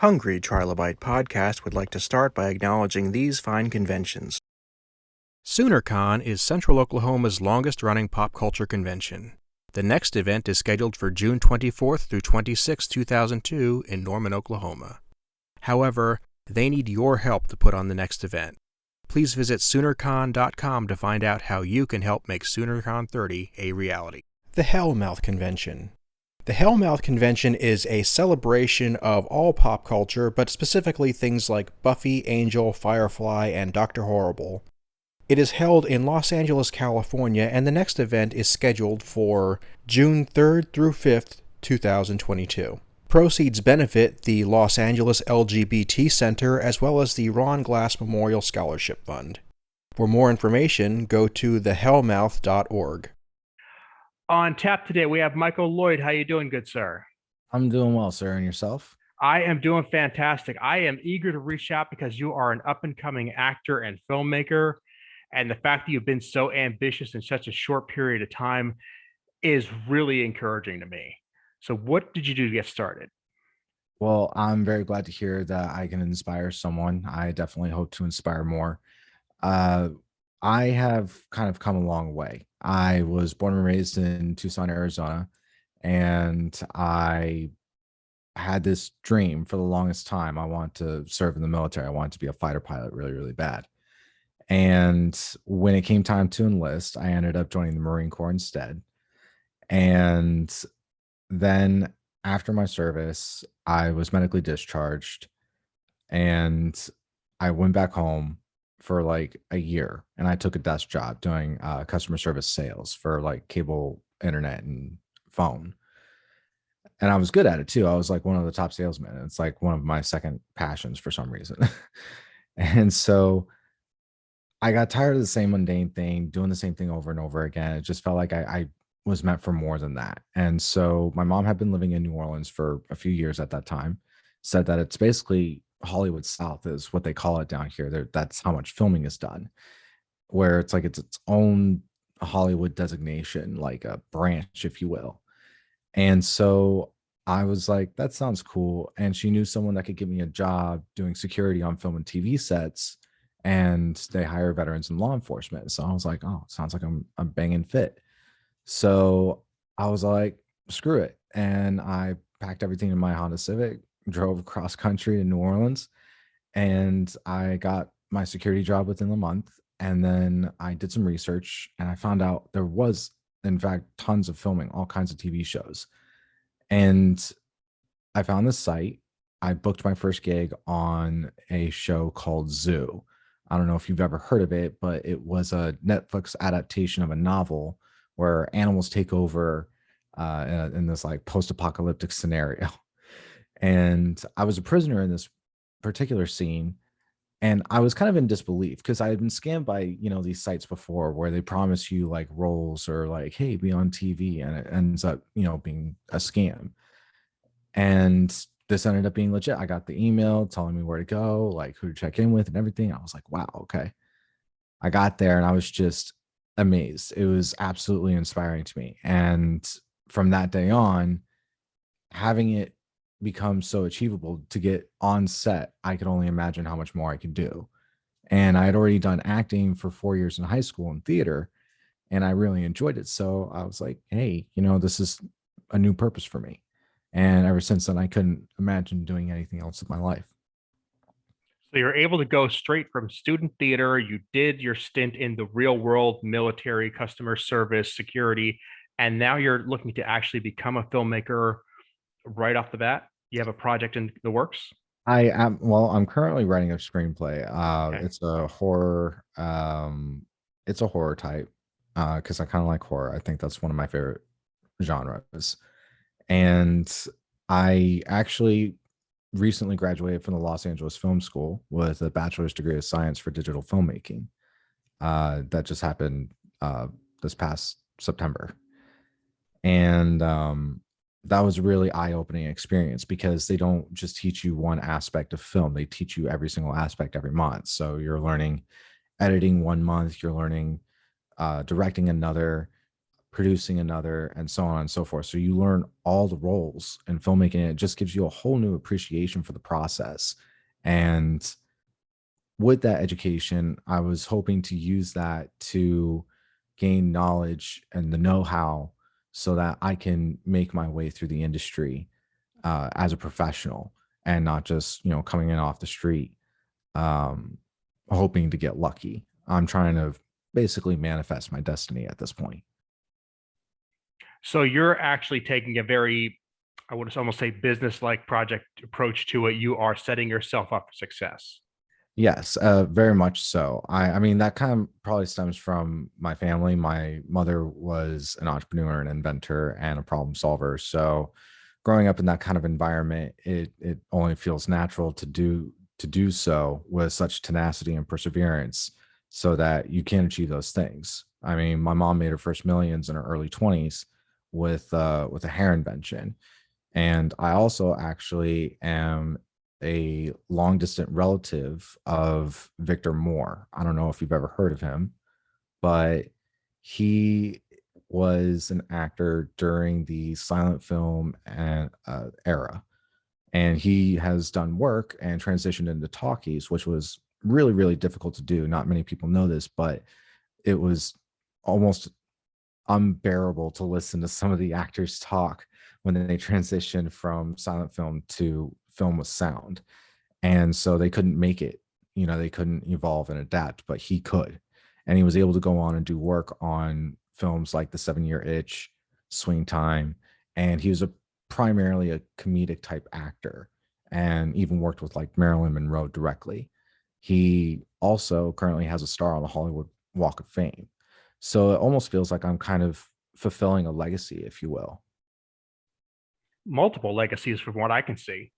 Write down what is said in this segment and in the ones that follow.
Hungry Trilobyte podcast would like to start by acknowledging these fine conventions. SoonerCon is Central Oklahoma's longest-running pop culture convention. The next event is scheduled for June 24th through 26, 2002 in Norman, Oklahoma. However, they need your help to put on the next event. Please visit SoonerCon.com to find out how you can help make SoonerCon 30 a reality. The Hellmouth Convention. The Hellmouth Convention is a celebration of all pop culture, but specifically things like Buffy, Angel, Firefly, and Dr. Horrible. It is held in Los Angeles, California, and the next event is scheduled for June 3rd through 5th, 2022. Proceeds benefit the Los Angeles LGBT Center as well as the Ron Glass Memorial Scholarship Fund. For more information, go to thehellmouth.org. On tap today, we have Michael Lloyd. How you doing, good sir? I'm doing well, sir. And yourself? I am doing fantastic. I am eager to reach out because you are an up-and-coming actor and filmmaker, and the fact that you've been so ambitious in such a short period of time is really encouraging to me. So what did you do to get started? Well, I'm very glad to hear that I can inspire someone. I definitely hope to inspire more. Uh, I have kind of come a long way. I was born and raised in Tucson, Arizona, and I had this dream for the longest time. I want to serve in the military. I wanted to be a fighter pilot really, really bad. And when it came time to enlist, I ended up joining the Marine Corps instead. And then after my service, I was medically discharged and I went back home for like a year and I took a desk job doing customer service sales for like cable, internet, and phone. And I was good at it too. I was like one of the top salesmen. It's like one of my second passions for some reason. And so I got tired of the same mundane thing, doing the same thing over and over again. It just felt like I was meant for more than that. And so my mom had been living in New Orleans for a few years at that time, said that it's basically Hollywood South is what they call it down here. That's how much filming is done, where it's like it's its own Hollywood designation, like a branch, if you will. And so I was like, that sounds cool. And she knew someone that could give me a job doing security on film and TV sets, and they hire veterans in law enforcement. So I was like, oh, sounds like I'm a banging fit. So I was like, screw it. And I packed everything in my Honda Civic, drove across country to New Orleans, and I got my security job within a month. And then I did some research and I found out there was, in fact, tons of filming, all kinds of TV shows. And I found this site. I booked my first gig on a show called Zoo. I don't know if you've ever heard of it, but it was a Netflix adaptation of a novel where animals take over in this like post-apocalyptic scenario. And I was a prisoner in this particular scene, and I was kind of in disbelief because I had been scammed by, these sites before where they promise you like roles or like, hey, be on TV, and it ends up, being a scam. And this ended up being legit. I got the email telling me where to go, like who to check in with and everything. I was like, wow, okay. I got there and I was just amazed. It was absolutely inspiring to me. And from that day on, having it become so achievable to get on set, I could only imagine how much more I could do. And I had already done acting for 4 years in high school and theater, and I really enjoyed it. So I was like, hey, this is a new purpose for me. And ever since then, I couldn't imagine doing anything else with my life. So you're able to go straight from student theater. You did your stint in the real world, military, customer service, security, and now you're looking to actually become a filmmaker right off the bat. You have a project in the works? I'm currently writing a screenplay. Okay. It's a horror, it's a horror type, because I kind of like horror. I think that's one of my favorite genres. And I actually recently graduated from the Los Angeles Film School with a bachelor's degree of science for digital filmmaking. That just happened this past September. And that was a really eye-opening experience because they don't just teach you one aspect of film. They teach you every single aspect every month. So you're learning editing one month, you're learning directing another, producing another, and so on and so forth. So you learn all the roles in filmmaking, and it just gives you a whole new appreciation for the process. And with that education, I was hoping to use that to gain knowledge and the know-how so that I can make my way through the industry as a professional, and not just, coming in off the street, um, hoping to get lucky. I'm trying to basically manifest my destiny at this point. So you're actually taking a very, I would almost say, business-like project approach to it. You are setting yourself up for success. Yes, very much so. I mean, that kind of probably stems from my family. My mother was an entrepreneur, an inventor, and a problem solver. So, growing up in that kind of environment, it only feels natural to do so with such tenacity and perseverance, so that you can achieve those things. I mean, my mom made her first millions in her early 20s with a hair invention, and I also actually am a long distant relative of Victor Moore. I don't know if you've ever heard of him, but he was an actor during the silent film and era, and he has done work and transitioned into talkies, which was really, really difficult to do. Not many people know this, but it was almost unbearable to listen to some of the actors talk when they transitioned from silent film to film with sound. And so they couldn't make it, they couldn't evolve and adapt, but he could. And he was able to go on and do work on films like The 7 Year Itch, Swing Time. And he was primarily a comedic type actor, and even worked with like Marilyn Monroe directly. He also currently has a star on the Hollywood Walk of Fame. So it almost feels like I'm kind of fulfilling a legacy, if you will. Multiple legacies from what I can see.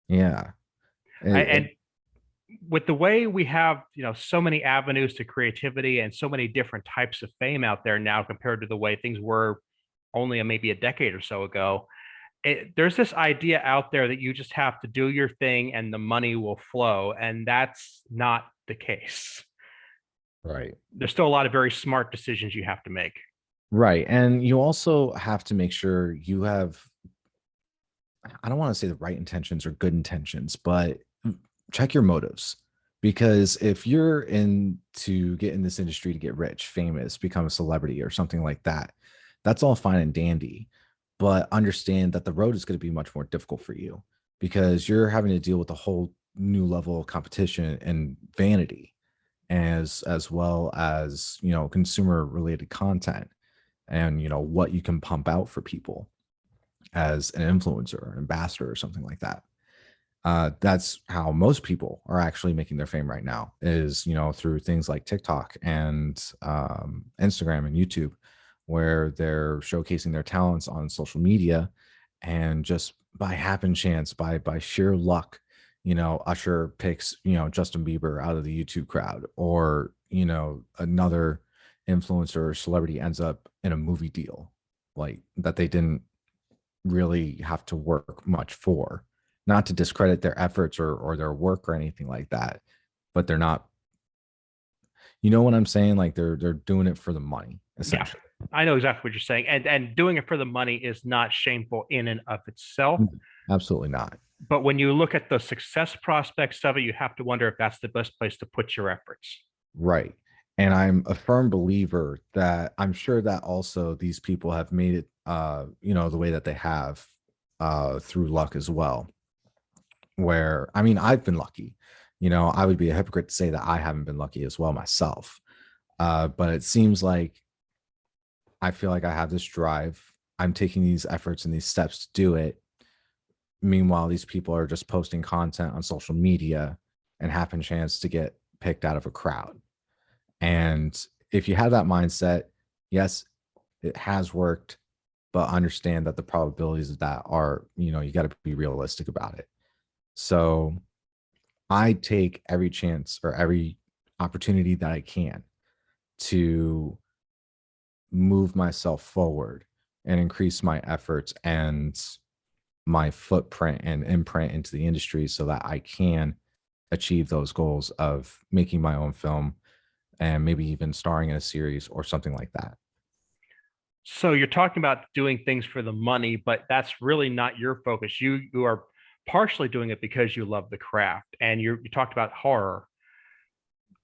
Yeah. And with the way we have, so many avenues to creativity and so many different types of fame out there now compared to the way things were only maybe a decade or so ago, there's this idea out there that you just have to do your thing and the money will flow. And that's not the case. Right. There's still a lot of very smart decisions you have to make. Right. And you also have to make sure you have, I don't want to say the right intentions or good intentions, but check your motives. Because if you're in to get in this industry to get rich, famous, become a celebrity or something like that, that's all fine and dandy. But understand that the road is going to be much more difficult for you, because you're having to deal with a whole new level of competition and vanity, as well as, consumer related content, and what you can pump out for people as an influencer, ambassador, or something like that. That's how most people are actually making their fame right now, is, through things like TikTok and Instagram and YouTube, where they're showcasing their talents on social media. And just by happen chance, by sheer luck, Usher picks, Justin Bieber out of the YouTube crowd, or, another influencer or celebrity ends up in a movie deal like that they didn't really have to work much for. Not to discredit their efforts or their work or anything like that, but they're not, what I'm saying? Like they're doing it for the money, essentially. Yeah, I know exactly what you're saying. And doing it for the money is not shameful in and of itself. Absolutely not. But when you look at the success prospects of it, you have to wonder if that's the best place to put your efforts. Right. And I'm a firm believer that I'm sure that also these people have made it, the way that they have, through luck as well. Where, I mean, I've been lucky. I would be a hypocrite to say that I haven't been lucky as well myself. But it seems like I feel like I have this drive. I'm taking these efforts and these steps to do it. Meanwhile, these people are just posting content on social media and happen chance to get picked out of a crowd. And if you have that mindset, yes, it has worked, but understand that the probabilities of that are, you got to be realistic about it. So I take every chance or every opportunity that I can to move myself forward and increase my efforts and my footprint and imprint into the industry, so that I can achieve those goals of making my own film and maybe even starring in a series or something like that. So you're talking about doing things for the money, but that's really not your focus. You are partially doing it because you love the craft, and you talked about horror.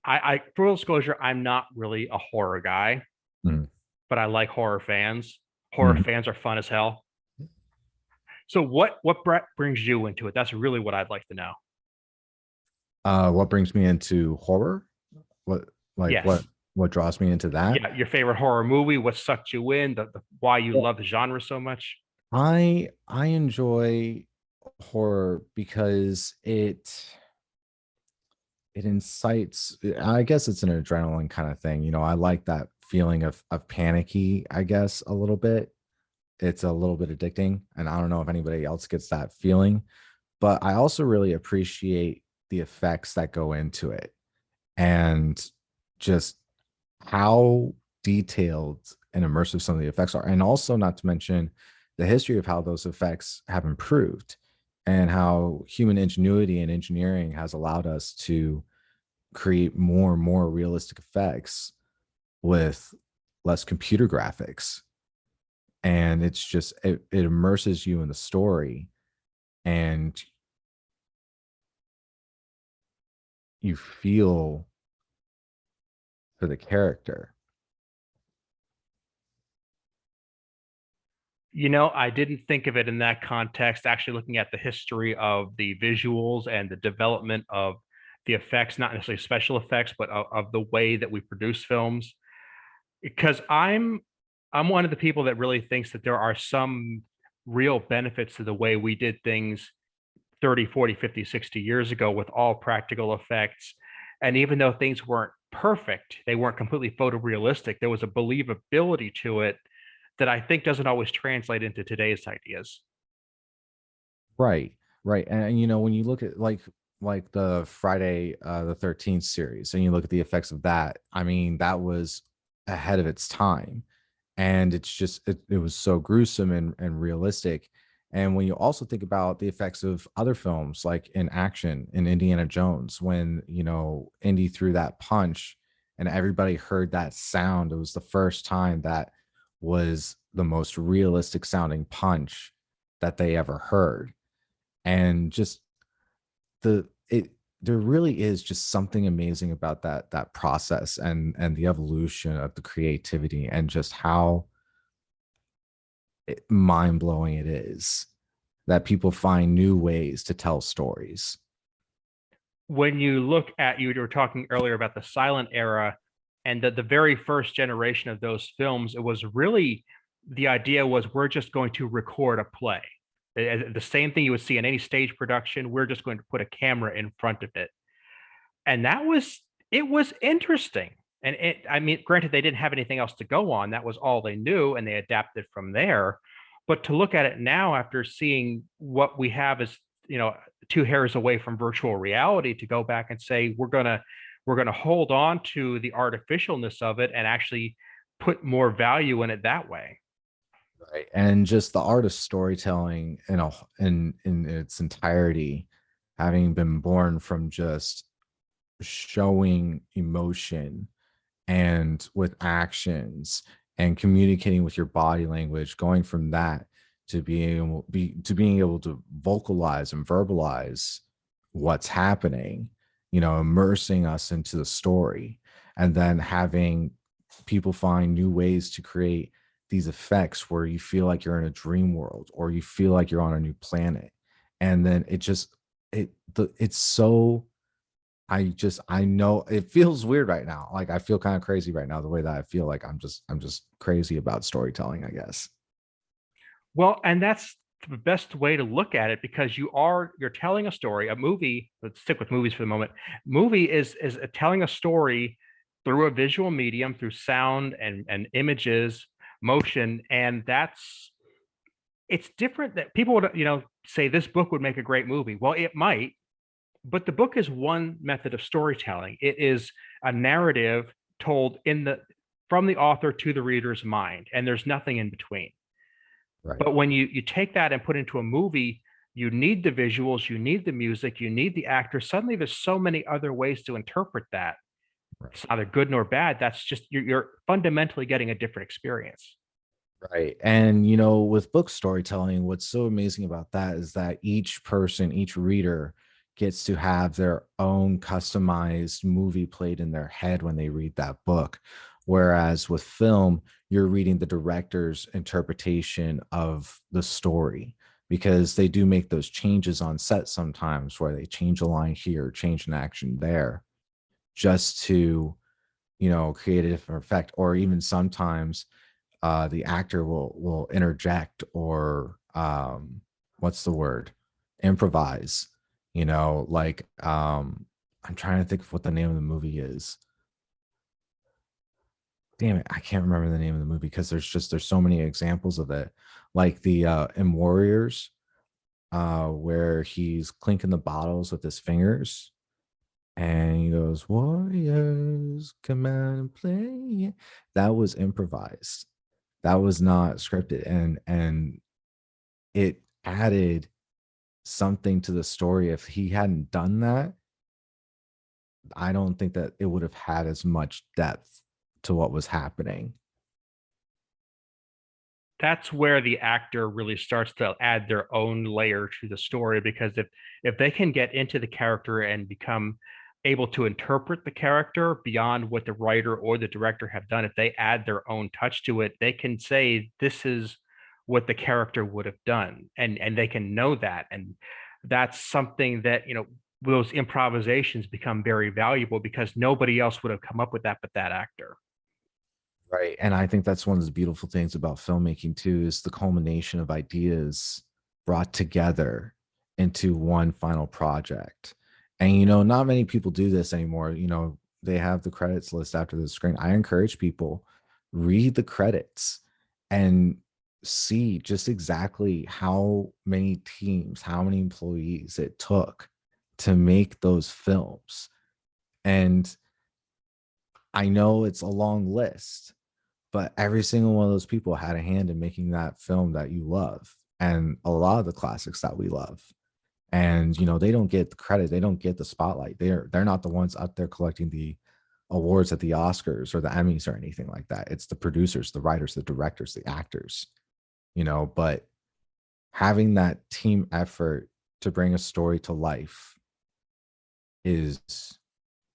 I full disclosure, I'm not really a horror guy, Mhm. but I like horror fans. Horror Mhm. fans are fun as hell. So what brings you into it? That's really what I'd like to know. What brings me into horror? What like what Yes. what draws me into that? Yeah, your favorite horror movie, what sucked you in, the why you Well, love the genre so much. I enjoy horror because it incites, I guess it's an adrenaline kind of thing. I like that feeling of panicky, I guess, a little bit. It's a little bit addicting, and I don't know if anybody else gets that feeling, but I also really appreciate the effects that go into it, and just how detailed and immersive some of the effects are. And also, not to mention the history of how those effects have improved and how human ingenuity and engineering has allowed us to create more and more realistic effects with less computer graphics. And it's just, it immerses you in the story, and you feel for the character. I didn't think of it in that context, actually looking at the history of the visuals and the development of the effects, not necessarily special effects, but of the way that we produce films. Because I'm one of the people that really thinks that there are some real benefits to the way we did things 30, 40, 50, 60 years ago with all practical effects. And even though things weren't perfect, they weren't completely photorealistic, there was a believability to it that I think doesn't always translate into today's ideas. Right, right. And when you look at like the Friday the 13th series, and you look at the effects of that, I mean, that was ahead of its time. And it's just, it was so gruesome and realistic. And when you also think about the effects of other films like in action in Indiana Jones, when Indy threw that punch and everybody heard that sound, it was the first time that was the most realistic sounding punch that they ever heard. And just the it there really is just something amazing about that process and the evolution of the creativity, and just how mind-blowing it is that people find new ways to tell stories. When you look at, you were talking earlier about the silent era and the very first generation of those films, it was really, the idea was we're just going to record a play. The same thing you would see in any stage production, we're just going to put a camera in front of it. And it was interesting. And I mean, granted, they didn't have anything else to go on. That was all they knew, and they adapted from there. But to look at it now, after seeing what we have is, you know, two hairs away from virtual reality, to go back and say we're gonna hold on to the artificialness of it and actually put more value in it that way. Right. And just the art of storytelling in its entirety, having been born from just showing emotion and with actions and communicating with your body language, going from that to being able to vocalize and verbalize what's happening, immersing us into the story, and then having people find new ways to create these effects where you feel like you're in a dream world or you feel like you're on a new planet. And then it's so, I know it feels weird right now. Like, I feel kind of crazy right now, the way that I feel like I'm just crazy about storytelling, I guess. Well, and that's the best way to look at it, because you're telling a story. A movie, let's stick with movies for the moment. Movie is telling a story through a visual medium, through sound and images, motion, and it's different. That people would, say this book would make a great movie. Well, it might, but the book is one method of storytelling. It is a narrative told from the author to the reader's mind, and there's nothing in between. Right. But when you take that and put into a movie, you need the visuals, you need the music, you need the actors. Suddenly, there's so many other ways to interpret that. Right. It's neither good nor bad. That's just, you're fundamentally getting a different experience. Right. And, you know, with book storytelling, what's so amazing about that is that each person, each reader gets to have their own customized movie played in their head when they read that book. Whereas with film, you're reading the director's interpretation of the story because they do make those changes on set sometimes where they change a line here, change an action there just to, you know, create a different effect. Or even sometimes the actor will interject or what's the word, improvise, you know, like I'm trying to think of what the name of the movie is. Damn it, I can't remember the name of the movie because there's so many examples of it, like the in Warriors, where he's clinking the bottles with his fingers and he goes, Warriors, come out and play. That was improvised. That was not scripted. And it added something to the story. If he hadn't done that, I don't think that it would have had as much depth to what was happening. That's where the actor really starts to add their own layer to the story, because if they can get into the character and become able to interpret the character beyond what the writer or the director have done, if they add their own touch to it, they can say this is what the character would have done, and they can know that. And that's something that, you know, those improvisations become very valuable because nobody else would have come up with that but that actor. Right. And I think that's one of the beautiful things about filmmaking too, is the culmination of ideas brought together into one final project. And you know, not many people do this anymore. You know, they have the credits list after the screen. I encourage people read the credits and see just exactly how many teams, how many employees it took to make those films. And I know it's a long list, but every single one of those people had a hand in making that film that you love and a lot of the classics that we love. And you know, they don't get the credit, they don't get the spotlight. They're not the ones out there collecting the awards at the Oscars or the Emmys or anything like that. It's the producers, the writers, the directors, the actors, you know. But having that team effort to bring a story to life is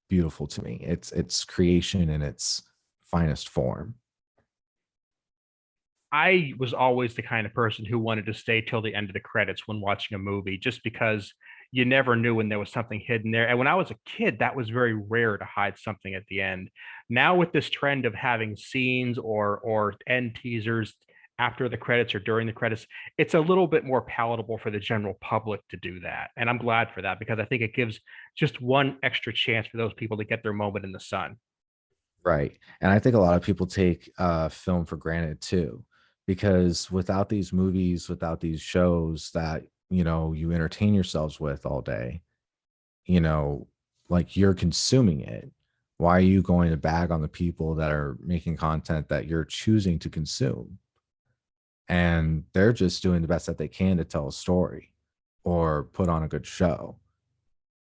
beautiful to me. It's creation in its finest form. I was always the kind of person who wanted to stay till the end of the credits when watching a movie, just because you never knew when there was something hidden there. And when I was a kid, that was very rare to hide something at the end. Now with this trend of having scenes or end teasers after the credits or during the credits, it's a little bit more palatable for the general public to do that. And I'm glad for that because I think it gives just one extra chance for those people to get their moment in the sun. Right. And I think a lot of people take film for granted too, because without these movies, without these shows that, you know, you entertain yourselves with all day, you know, like you're consuming it. Why are you going to bag on the people that are making content that you're choosing to consume? And they're just doing the best that they can to tell a story or put on a good show.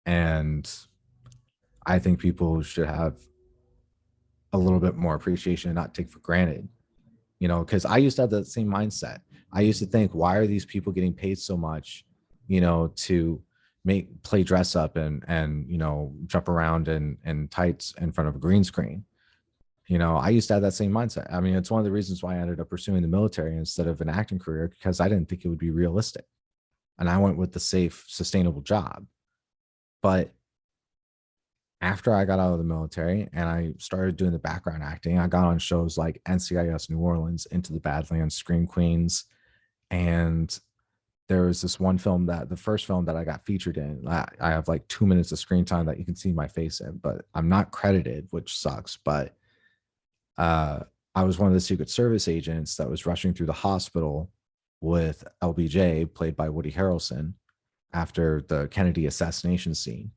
And I think people should have a little bit more appreciation and not take for granted, you know, because I used to have that same mindset. I used to think, why are these people getting paid so much, you know, to make play dress up and you know, jump around in tights in front of a green screen? You know, I used to have that same mindset. I mean, it's one of the reasons why I ended up pursuing the military instead of an acting career, because I didn't think it would be realistic. And I went with the safe, sustainable job. But after I got out of the military and I started doing the background acting, I got on shows like NCIS New Orleans, Into the Badlands, Scream Queens. And there was this one film, that the first film that I got featured in, I have like 2 minutes of screen time that you can see my face in, but I'm not credited, which sucks. But uh, I was one of the Secret Service agents that was rushing through the hospital with LBJ, played by Woody Harrelson, after the Kennedy assassination scene.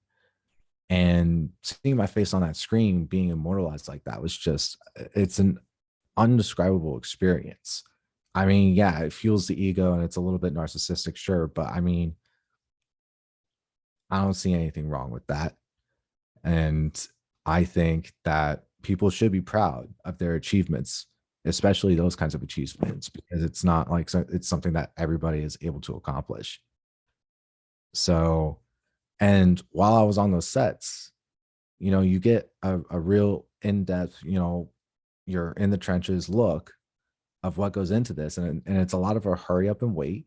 And seeing my face on that screen being immortalized like that was just, it's an undescribable experience. I mean, yeah, it fuels the ego and it's a little bit narcissistic, sure, but I mean, I don't see anything wrong with that. And I think that people should be proud of their achievements especially those kinds of achievements, because it's not like it's something that everybody is able to accomplish. So, and while I was on those sets, you get a real in-depth, you're in the trenches look of what goes into this. And it's a lot of a hurry up and wait.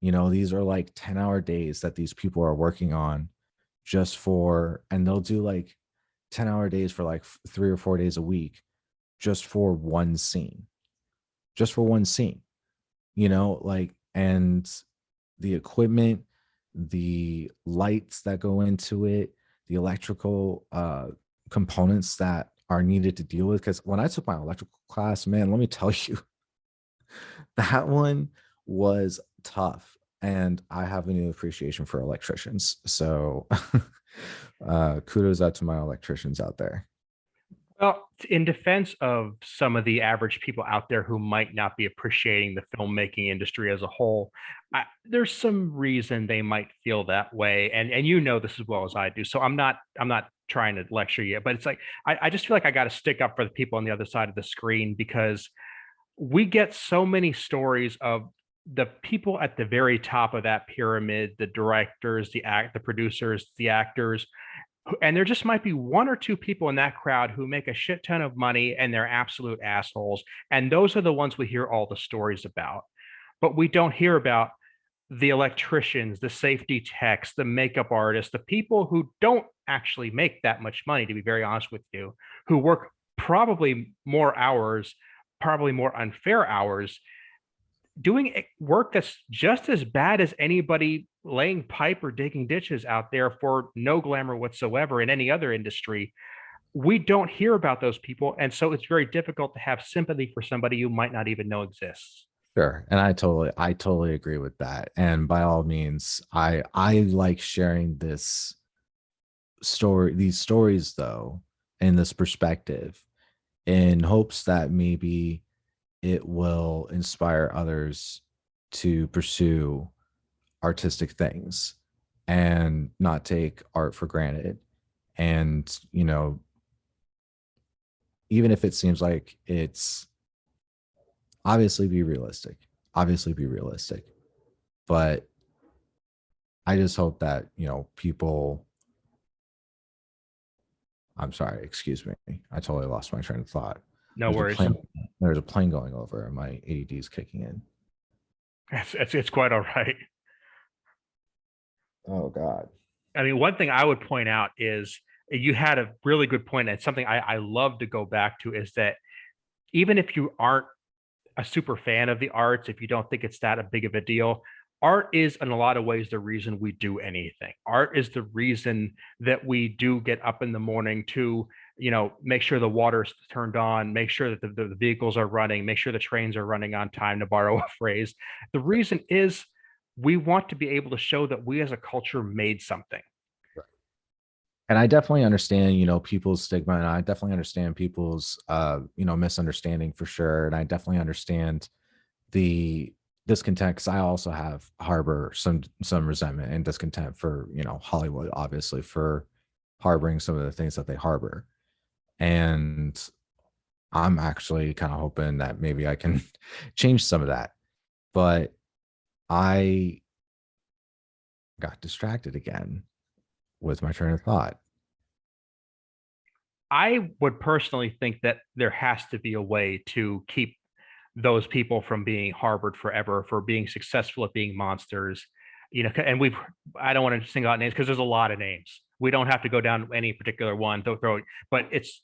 These are like 10-hour days that these people are working on and they'll do like 10-hour days for like 3 or 4 days a week just for one scene, like, and the equipment, the lights that go into it, the electrical components that are needed to deal with. Because when I took my electrical class, man, let me tell you, that one was tough. And I have a new appreciation for electricians. So kudos out to my electricians out there. Well, in defense of some of the average people out there who might not be appreciating the filmmaking industry as a whole, there's some reason they might feel that way, and you know this as well as I do. So I'm not trying to lecture you, but it's like I just feel like I got to stick up for the people on the other side of the screen, because we get so many stories of the people at the very top of that pyramid, the directors, the producers, the actors, and there just might be one or two people in that crowd who make a shit ton of money and they're absolute assholes. And those are the ones we hear all the stories about. But we don't hear about the electricians, the safety techs, the makeup artists, the people who don't actually make that much money, to be very honest with you, who work probably more hours, probably more unfair hours, doing work that's just as bad as anybody laying pipe or digging ditches out there for no glamour whatsoever in any other industry. We don't hear about those people. And so it's very difficult to have sympathy for somebody you might not even know exists. Sure. And I totally agree with that. And by all means, I like sharing these stories though, in this perspective, in hopes that maybe it will inspire others to pursue artistic things and not take art for granted. And, even if it seems like it's obviously be realistic, but I just hope that, people, I'm sorry, excuse me. I totally lost my train of thought. No worries. There's a plane going over and my ADD is kicking in. It's quite all right. Oh God. I mean, one thing I would point out is you had a really good point, and something I love to go back to is that even if you aren't a super fan of the arts, if you don't think it's that a big of a deal, art is in a lot of ways the reason we do anything. Art is the reason that we do get up in the morning to, make sure the water's turned on, make sure that the vehicles are running, make sure the trains are running on time, to borrow a phrase. The reason is we want to be able to show that we as a culture made something. And I definitely understand, people's stigma, and I definitely understand people's, misunderstanding for sure. And I definitely understand the discontent, because I also harbor some resentment and discontent for, Hollywood, obviously, for harboring some of the things that they harbor. And I'm actually kind of hoping that maybe I can change some of that. But I got distracted again with my train of thought. I would personally think that there has to be a way to keep those people from being harbored forever for being successful at being monsters. And I don't want to single out names because there's a lot of names. We don't have to go down any particular one, but it's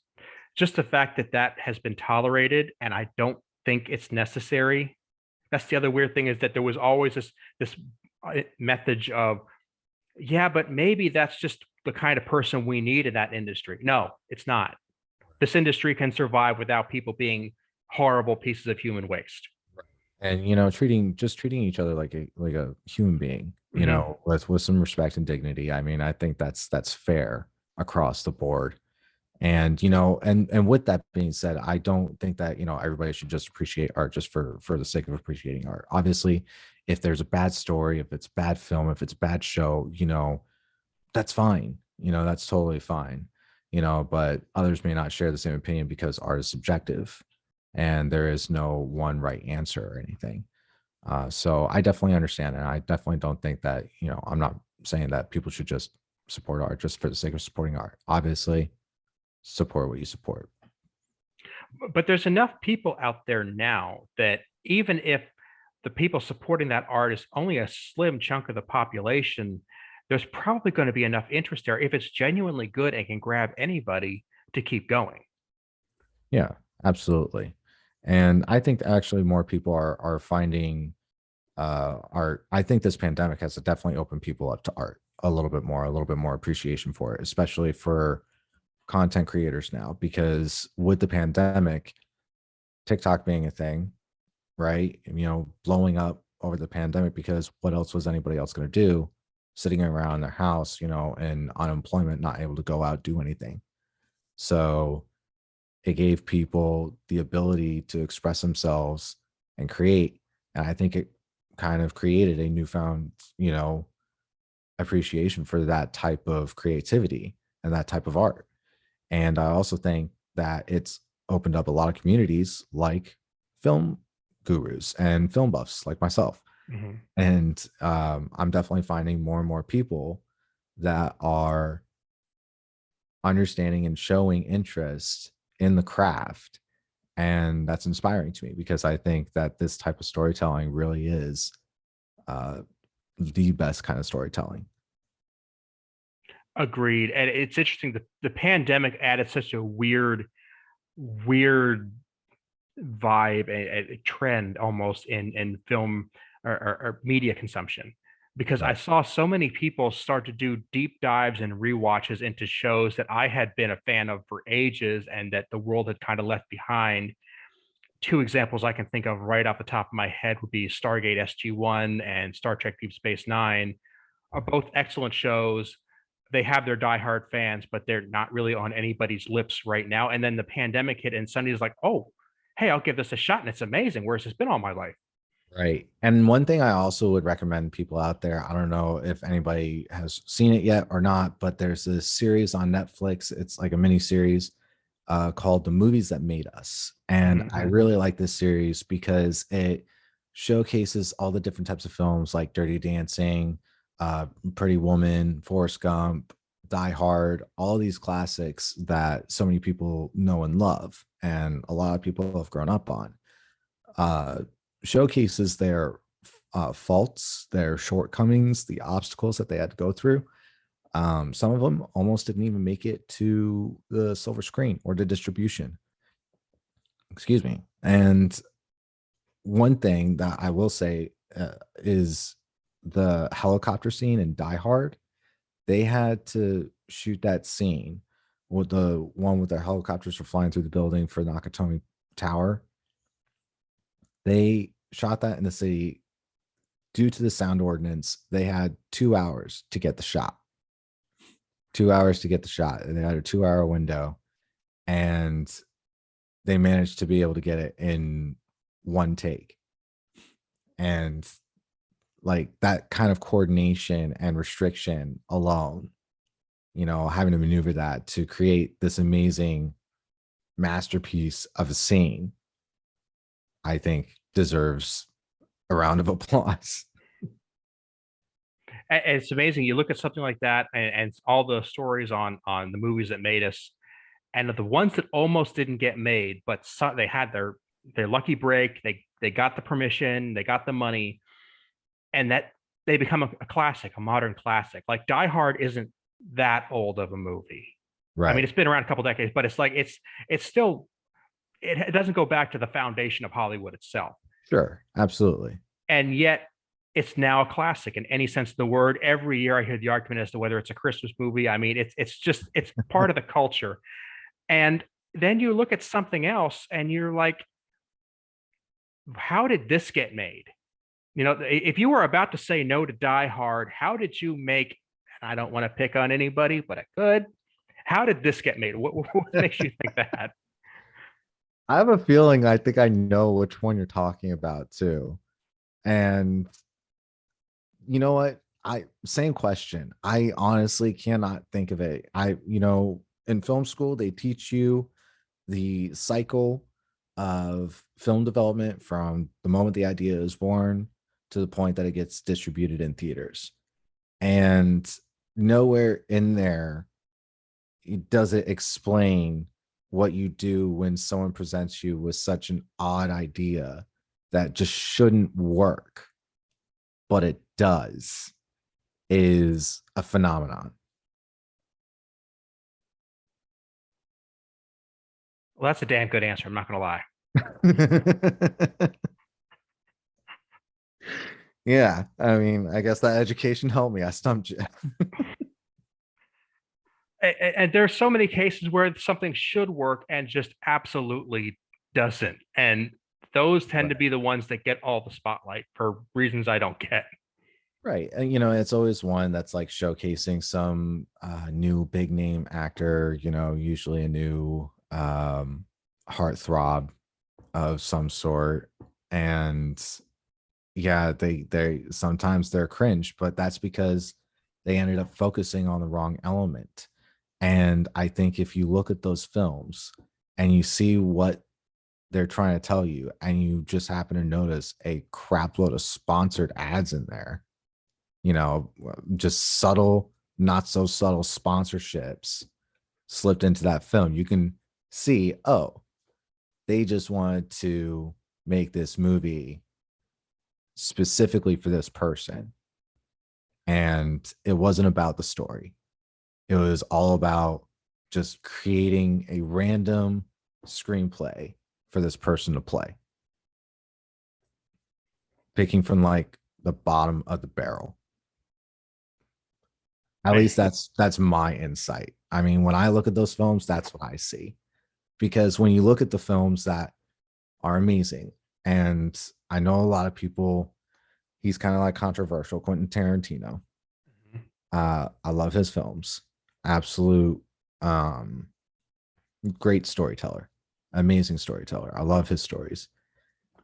just the fact that that has been tolerated, and I don't think it's necessary. That's the other weird thing, is that there was always this message of, yeah, but maybe that's just the kind of person we need in that industry. No, it's not. This industry can survive without people being horrible pieces of human waste. And treating each other like a human being, with some respect and dignity. I mean, I think that's fair across the board. And and with that being said, I don't think that everybody should just appreciate art just for the sake of appreciating art. Obviously, if there's a bad story, if it's bad film, if it's bad show, that's fine. That's totally fine. But others may not share the same opinion because art is subjective. and there is no one right answer or anything. So I definitely understand, and I definitely don't think that, I'm not saying that people should just support art just for the sake of supporting art. Obviously, support what you support. But there's enough people out there now that even if the people supporting that art is only a slim chunk of the population, there's probably going to be enough interest there if it's genuinely good and can grab anybody to keep going. Yeah, absolutely. And I think actually more people are finding art. I think this pandemic has definitely opened people up to art a little bit more appreciation for it, especially for content creators now, because with the pandemic, TikTok being a thing, right? Blowing up over the pandemic, because what else was anybody else going to do sitting around their house, and unemployment, not able to go out, do anything. So it gave people the ability to express themselves and create. And I think it kind of created a newfound, appreciation for that type of creativity and that type of art. And I also think that it's opened up a lot of communities like film gurus and film buffs like myself. Mhm. And I'm definitely finding more and more people that are understanding and showing interest in the craft. And that's inspiring to me, because I think that this type of storytelling really is uh, the best kind of storytelling. Agreed. And it's interesting that the pandemic added such a weird vibe, a trend almost in film or media consumption, because I Right. saw so many people start to do deep dives and rewatches into shows that I had been a fan of for ages and that the world had kind of left behind. Two examples I can think of right off the top of my head would be Stargate SG-1 and Star Trek Deep Space Nine, are both excellent shows. They have their diehard fans, but they're not really on anybody's lips right now. And then the pandemic hit, and Sunny's like, "Oh, hey, I'll give this a shot, and it's amazing." Whereas it's been all my life. Right. And one thing I also would recommend people out there, I don't know if anybody has seen it yet or not, but there's this series on Netflix. It's like a mini series called The Movies That Made Us. And I Mhm. really like this series because it showcases all the different types of films like Dirty Dancing, Pretty Woman, Forrest Gump, Die Hard, all these classics that so many people know and love, and a lot of people have grown up on. Uh, Showcases their faults, their shortcomings, the obstacles that they had to go through. Some of them almost didn't even make it to the silver screen or the distribution. Excuse me. And one thing that I will say is the helicopter scene in Die Hard. They had to shoot that scene with the one with their helicopters were flying through the building for Nakatomi Tower. They shot that in the city. Due to the sound ordinance, they had 2 hours to get the shot. 2 hours to get the shot. They had a 2 hour window, and they managed to be able to get it in one take. And like that kind of coordination and restriction alone, having to maneuver that to create this amazing masterpiece of a scene, I think deserves a round of applause. And it's amazing. You look at something like that, and all the stories on the movies that made us, and the ones that almost didn't get made, but they had their lucky break. They got the permission, they got the money, and that they become a classic, a modern classic. Like Die Hard isn't that old of a movie. I mean, Right. it's been around a couple decades, but it's still it doesn't go back to the foundation of Hollywood itself. Sure. Absolutely. And yet it's now a classic in any sense of the word. Every year I hear the argument as to whether it's a Christmas movie. I mean, it's part of the culture. And then you look at something else and you're like, how did this get made? If you were about to say no to Die Hard, how did you make, and I don't want to pick on anybody, but I could. How did this get made? What makes you think that? I have a feeling I think I know which one you're talking about too. And you know what? I same question. I honestly cannot think of it. In film school they teach you the cycle of film development from the moment the idea is born to the point that it gets distributed in theaters. And nowhere in there does it explain what you do when someone presents you with such an odd idea that just shouldn't work, but it does, is a phenomenon. Well, that's a damn good answer. I'm not going to lie. Yeah, I mean, I guess that education helped me. I stumped you. And there's so many cases where something should work and just absolutely doesn't. And those tend to Right. be the ones that get all the spotlight for reasons I don't get. Right. And you know, it's always one that's like showcasing some new big name actor, you know, usually a new heartthrob of some sort. And yeah, they sometimes they're cringe, but that's because they ended up focusing on the wrong element. And I think if you look at those films and you see what they're trying to tell you, and you just happen to notice a crap load of sponsored ads in there, you know, just subtle, not so subtle sponsorships slipped into that film, you can see, oh, they just wanted to make this movie specifically for this person. And it wasn't about the story. It was all about just creating a random screenplay for this person to play, picking from like the bottom of the barrel. At least that's my insight. I mean, when I look at those films, that's what I see. Because when you look at the films that are amazing, and I know a lot of people, he's kind of like controversial, Quentin Tarantino. I love his films. Absolute great storyteller, amazing storyteller. I love his stories.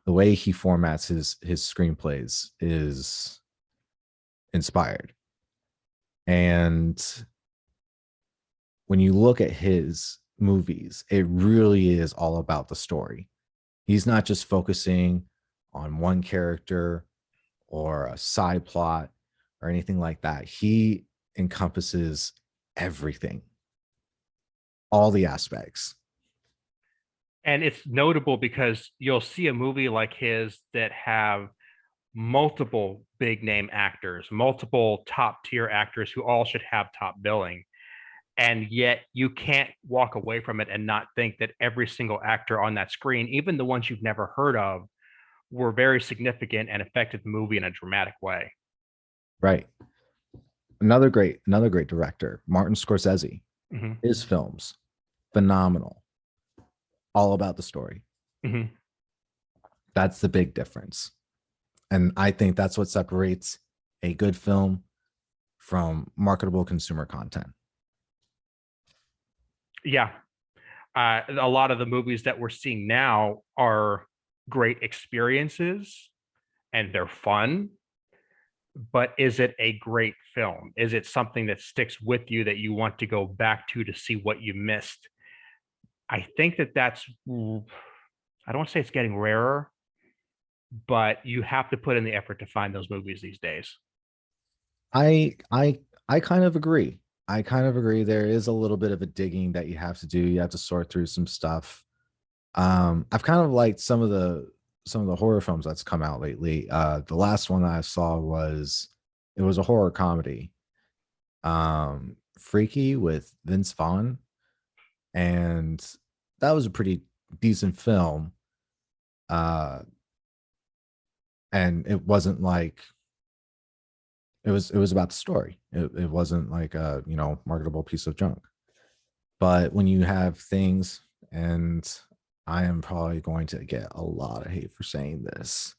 The way he formats his screenplays is inspired. And when you look at his movies, it really is all about the story. He's not just focusing on one character or a side plot or anything like that. He encompasses everything, all the aspects. And it's notable because you'll see a movie like his that have multiple big name actors, multiple top tier actors who all should have top billing. And yet you can't walk away from it and not think that every single actor on that screen, even the ones you've never heard of, were very significant and affected the movie in a dramatic way. Right. Another great director, Martin Scorsese. Mm-hmm. His films, phenomenal. All about the story. Mm-hmm. That's the big difference. And I think that's what separates a good film from marketable consumer content. Yeah. A lot of the movies that we're seeing now are great experiences and they're fun, but is it a great film? Is it something that sticks with you that you want to go back to see what you missed? I think that's, I don't want to say it's getting rarer, but you have to put in the effort to find those movies these days. I kind of agree. I kind of agree. There is a little bit of a digging that you have to do. You have to sort through some stuff. I've kind of liked some of the horror films that's come out lately. The last one that I saw was, it was a horror comedy. Freaky with Vince Vaughn. And that was a pretty decent film. And it wasn't like, it was about the story. It wasn't like a, you know, marketable piece of junk. But when you have things, and I am probably going to get a lot of hate for saying this,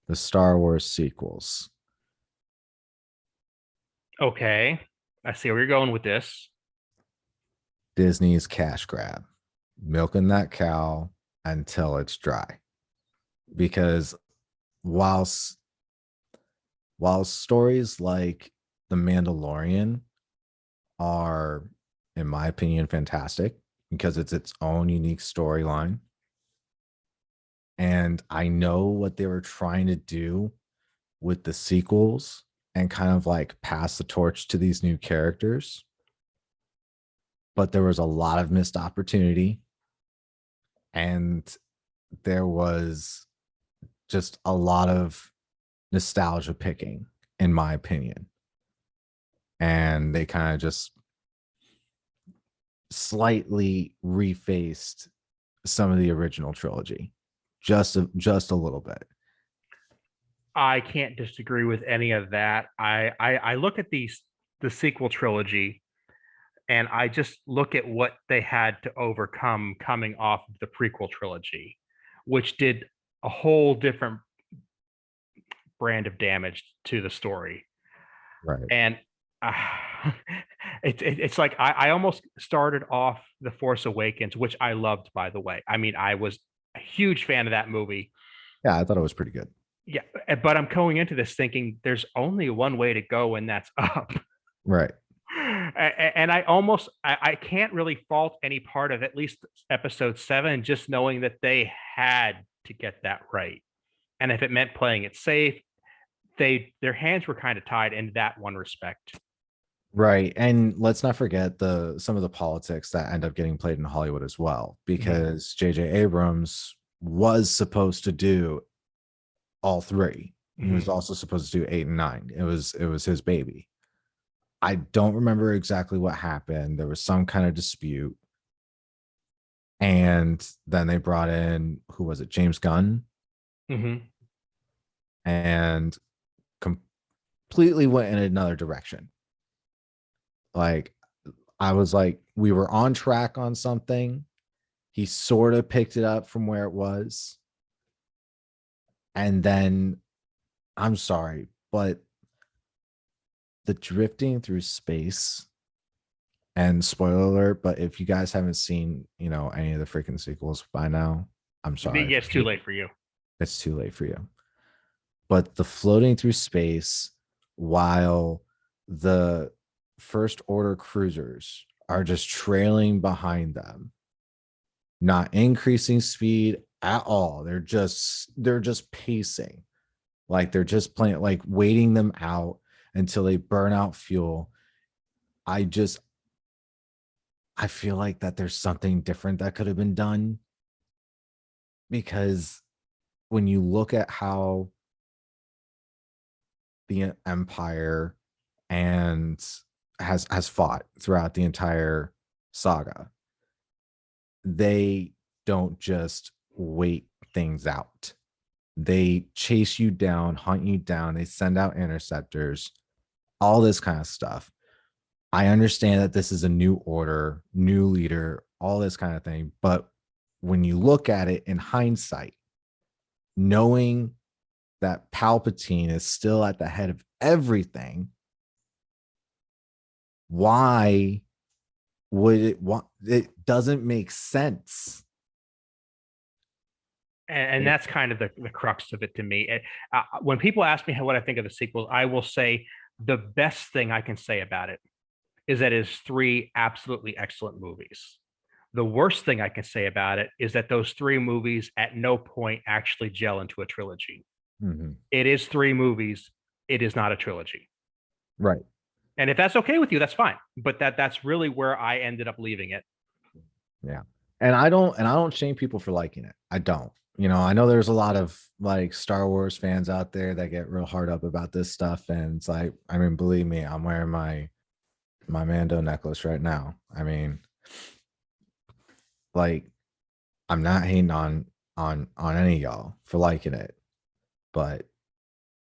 the Star Wars sequels. Okay. I see where you're going with this. Disney's cash grab, milking that cow until it's dry. Because whilst stories like The Mandalorian are, in my opinion, fantastic because it's its own unique storyline, And I know what they were trying to do with the sequels and kind of like pass the torch to these new characters. But there was a lot of missed opportunity. And there was just a lot of nostalgia picking, in my opinion. And they kind of just slightly refaced some of the original trilogy, just a little bit. I can't disagree with any of that. I look at the sequel trilogy, and I just look at what they had to overcome coming off of the prequel trilogy, which did a whole different brand of damage to the story. Right. And uh, it's like I almost started off The Force Awakens, which I loved, by the way. I mean, I was a huge fan of that movie. Yeah, I thought it was pretty good. Yeah, but I'm going into this thinking there's only one way to go, and that's up. Right. And I can't really fault any part of at least episode 7, just knowing that they had to get that right. And if it meant playing it safe, their hands were kind of tied in that one respect. Right. And let's not forget some of the politics that end up getting played in Hollywood as well, because JJ Abrams was supposed to do all three. He was also supposed to do 8 and 9. It was his baby. I don't remember exactly what happened. There was some kind of dispute. And then they brought in, who was it? James Gunn. And completely went in another direction. Like, I was like, we were on track on something. He sort of picked it up from where it was. And then, I'm sorry, but the drifting through space, and spoiler alert, but if you guys haven't seen, any of the freaking sequels by now, I'm sorry. It's too late for you. It's too late for you. But the floating through space while the First Order cruisers are just trailing behind them, not increasing speed at all. They're just pacing. Like they're just playing, like waiting them out until they burn out fuel. I feel like that there's something different that could have been done, because when you look at how the Empire and has fought throughout the entire saga, they don't just wait things out. They chase you down, hunt you down. They send out interceptors, all this kind of stuff. I understand that this is a new order, new leader, all this kind of thing. But when you look at it in hindsight, knowing that Palpatine is still at the head of everything, why would it doesn't make sense. And that's kind of the crux of it to me. When people ask me what I think of the sequels, I will say the best thing I can say about it is that it's 3 absolutely excellent movies. The worst thing I can say about it is that those 3 movies at no point actually gel into a trilogy. It is 3 movies. It is not a trilogy. Right. And if that's okay with you, that's fine. But that's really where I ended up leaving it. Yeah. And I don't shame people for liking it. I don't. I know there's a lot of like Star Wars fans out there that get real hard up about this stuff. And it's like, I mean, believe me, I'm wearing my Mando necklace right now. I mean, like, I'm not hating on any of y'all for liking it, but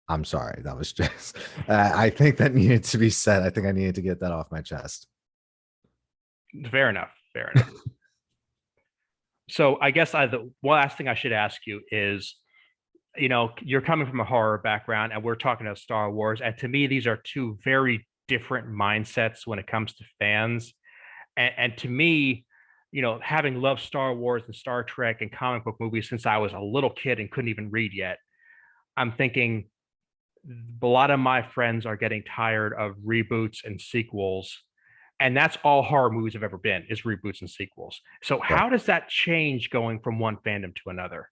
I'm sorry. That was just, I think that needed to be said. I think I needed to get that off my chest. Fair enough. So I guess the one last thing I should ask you is, you're coming from a horror background and we're talking about Star Wars. And to me, these are 2 very different mindsets when it comes to fans. And to me, having loved Star Wars and Star Trek and comic book movies since I was a little kid and couldn't even read yet, I'm thinking a lot of my friends are getting tired of reboots and sequels. And that's all horror movies have ever been, is reboots and sequels. So how does that change going from one fandom to another?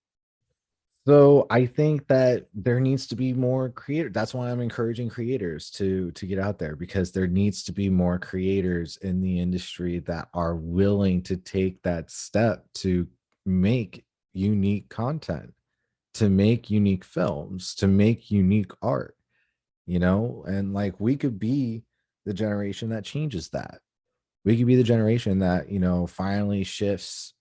So I think that there needs to be more creator. That's why I'm encouraging creators to get out there, because there needs to be more creators in the industry that are willing to take that step to make unique content, to make unique films, to make unique art, and like we could be the generation that changes that. We could be the generation that, finally shifts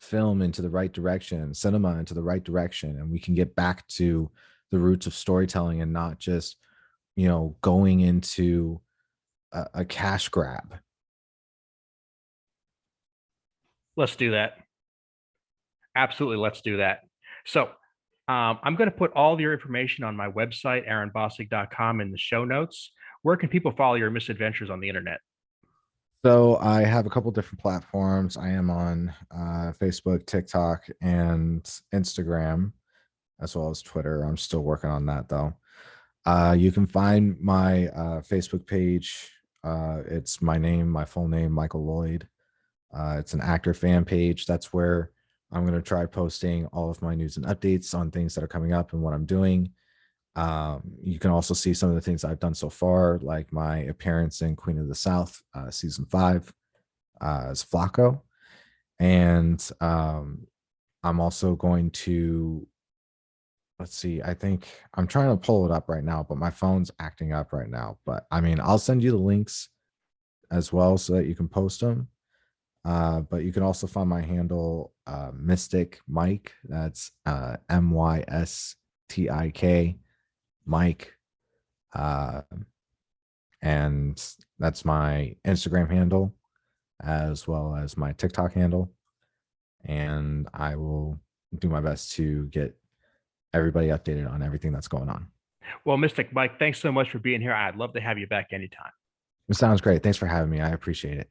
film into the right direction, cinema into the right direction, and we can get back to the roots of storytelling and not just, going into a cash grab. Let's do that. Absolutely, let's do that. So I'm going to put all your information on my website, aaronbossig.com, in the show notes. Where can people follow your misadventures on the internet? So I have a couple different platforms. I am on Facebook, TikTok, and Instagram, as well as Twitter. I'm still working on that though. You can find my Facebook page. It's my name, my full name, Michael Lloyd. It's an actor fan page. That's where I'm going to try posting all of my news and updates on things that are coming up and what I'm doing. You can also see some of the things I've done so far, like my appearance in Queen of the South, season 5, as Flacco. And I'm also going to, let's see, I think I'm trying to pull it up right now, but my phone's acting up right now. But I mean, I'll send you the links as well so that you can post them. But you can also find my handle, Mystic Mike. That's MYSTIK Mike. And that's my Instagram handle as well as my TikTok handle. And I will do my best to get everybody updated on everything that's going on. Well, Mystic Mike, thanks so much for being here. I'd love to have you back anytime. It sounds great. Thanks for having me. I appreciate it.